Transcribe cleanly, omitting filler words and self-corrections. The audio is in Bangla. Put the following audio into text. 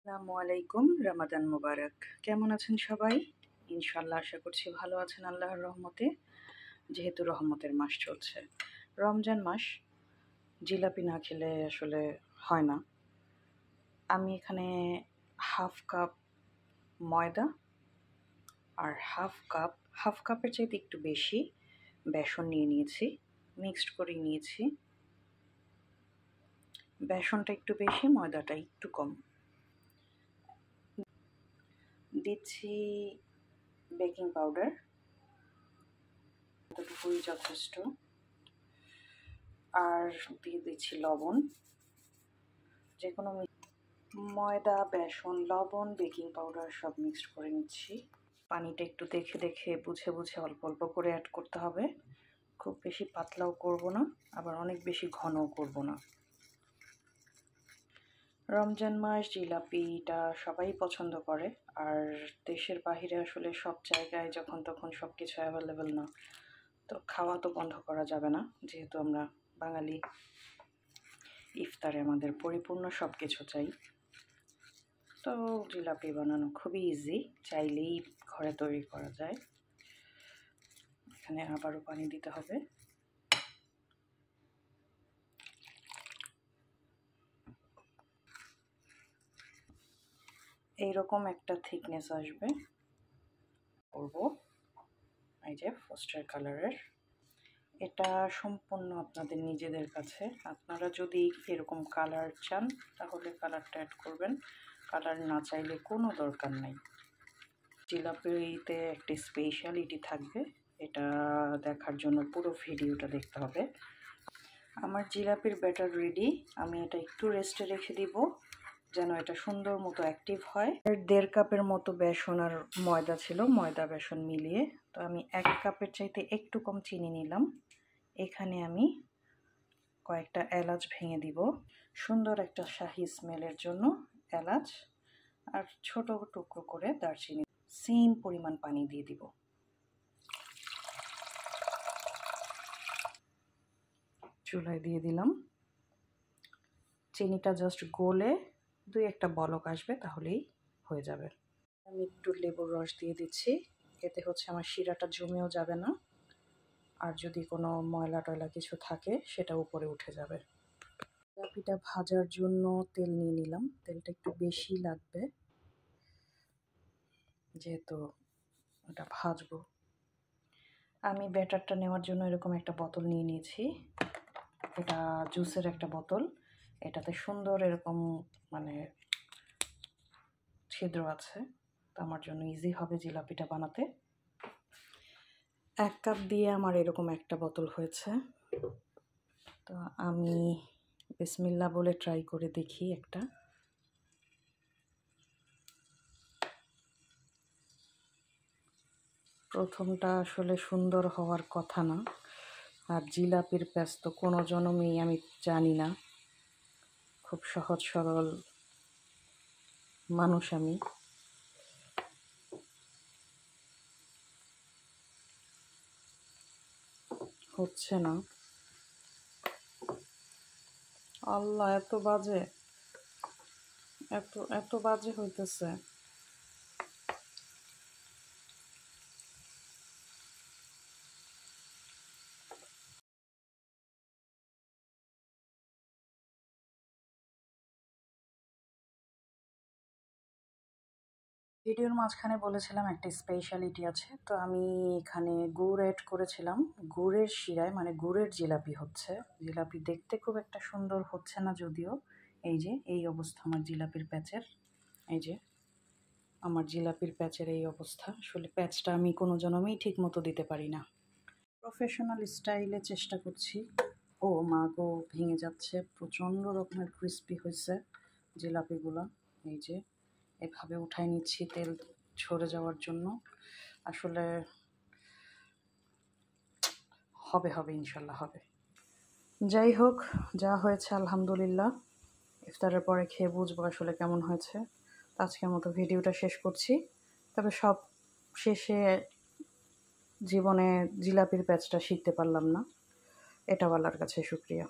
আসসালামু আলাইকুম, রমাদান মুবারক। কেমন আছেন সবাই? ইনশাল্লাহ আশা করছি ভালো আছেন আল্লাহর রহমতে। যেহেতু রহমতের মাস চলছে, রমজান মাস, জিলাপি না খেলে আসলে হয় না। আমি এখানে হাফ কাপ ময়দা আর হাফ কাপের চাইতে একটু বেশি বেসন নিয়ে নিয়েছি, মিক্সড করে নিয়েছি। বেসনটা একটু বেশি, ময়দাটা একটু কম। দিচ্ছি বেকিং পাউডার, এতটুকুই যথেষ্ট। আর দিয়ে দিচ্ছি লবণ। যে কোনো ময়দা, বেসন, লবণ, বেকিং পাউডার সব মিক্সড করে নিচ্ছি। পানিটা একটু দেখে দেখে বুঝে বুঝে অল্প অল্প করে অ্যাড করতে হবে। খুব বেশি পাতলাও করব না, আবার অনেক বেশি ঘনও করব না। রমজান মাস, জিলাপিটা সবাই পছন্দ করে। আর দেশের বাহিরে আসলে সব জায়গায় যখন তখন সব কিছু অ্যাভেলেবেল না, তো খাওয়া তো বন্ধ করা যাবে না। যেহেতু আমরা বাঙালি, ইফতারে আমাদের পরিপূর্ণ সব কিছু চাই। তো জিলাপি বানানো খুবই ইজি, চাইলেই ঘরে তৈরি করা যায়। এখানে আবারও পানি দিতে হবে। এইরকম একটা থিকনেস আসবে। করব এই যে ফস্টার কালারের। এটা সম্পূর্ণ আপনাদের নিজেদের কাছে। আপনারা যদি এরকম কালার চান তাহলে কালারটা অ্যাড করবেন, কালার না চাইলে কোনো দরকার নাই। জিলাপিতে একটি স্পেশালিটি থাকবে, এটা দেখার জন্য পুরো ভিডিওটা দেখতে হবে। আমার জিলাপির ব্যাটার রেডি। আমি এটা একটু রেস্টে রেখে দিব যেন এটা সুন্দর মতো অ্যাক্টিভ হয়। 1.5 কাপের মতো বেসন আর ময়দা ছিল, ময়দা বেসন মিলিয়ে। তো আমি 1 কাপের চাইতে একটু কম চিনি নিলাম। এখানে আমি কয়েকটা এলাচ ভেঙে দিব, সুন্দর একটা শাহি স্মেলের জন্য এলাচ, আর ছোট টুকরো করে দারচিনি। সেম পরিমাণ পানি দিয়ে দিব। চুলায় দিয়ে দিলাম। চিনিটা জাস্ট গলে 2-1টা বলক আসবে, তাহলেই হয়ে যাবে। আমি একটু লেবুর রস দিয়ে দিচ্ছি, এতে হচ্ছে আমার শিরাটা জমেও যাবে না, আর যদি কোনো ময়লা টয়লা কিছু থাকে সেটা উপরে উঠে যাবে। জিলাপিটা ভাজার জন্য তেল নিয়ে নিলাম। তেলটা একটু বেশি লাগবে যেহেতু ওটা ভাজবো। আমি ব্যাটারটা নেওয়ার জন্য এরকম একটা বোতল নিয়ে নিয়েছি। এটা জুসের একটা বোতল। এটাতে সুন্দর এরকম মানে ছিদ্র আছে, তো আমার জন্য ইজি হবে জিলাপিটা বানাতে। 1 কাপ দিয়ে আমার এরকম একটা বোতল হয়েছে। তো আমি বিসমিল্লাহ বলে ট্রাই করে দেখি একটা। প্রথমটা আসলে সুন্দর হওয়ার কথা না। আর জিলাপির প্যাচ তো কোনো জন্মেই আমি জানি না, খুব সহজ সরল মানুষ আমি। হচ্ছে না। আল্লাহ, এত বাজে, এত বাজে হইতেছে। ভিডিওর মাঝখানে বলেছিলাম একটা স্পেশালিটি আছে, তো আমি এখানে গুড় অ্যাড করেছিলাম। গুড়ের শিরায় মানে গুড়ের জিলাপি হচ্ছে। জিলাপি দেখতে খুব একটা সুন্দর হচ্ছে না যদিও। এই যে এই অবস্থা আমার জিলাপির প্যাচের। এই যে আমার জিলাপির প্যাচের এই অবস্থা। আসলে প্যাচটা আমি কোনো জন্মেই ঠিক মতো দিতে পারি না। প্রফেশনাল স্টাইলে চেষ্টা করছি। ও মা গো, ভেঙে যাচ্ছে। প্রচণ্ড রকমের ক্রিস্পি হয়েছে জিলাপিগুলো। এই যে এভাবে উঠাই নিচ্ছি তেল ঝরে যাওয়ার জন্য। আসলে হবে ইনশাল্লাহ হবে। যাই হোক, যা হয়েছে আলহামদুলিল্লাহ। ইফতারের পরে খেয়ে বুঝবো আসলে কেমন হয়েছে। আজকের মতো ভিডিওটা শেষ করছি। তবে সব শেষে জীবনে জিলাপির প্যাচটা শিখতে পারলাম না, এটাও আল্লাহর কাছে শুকরিয়া।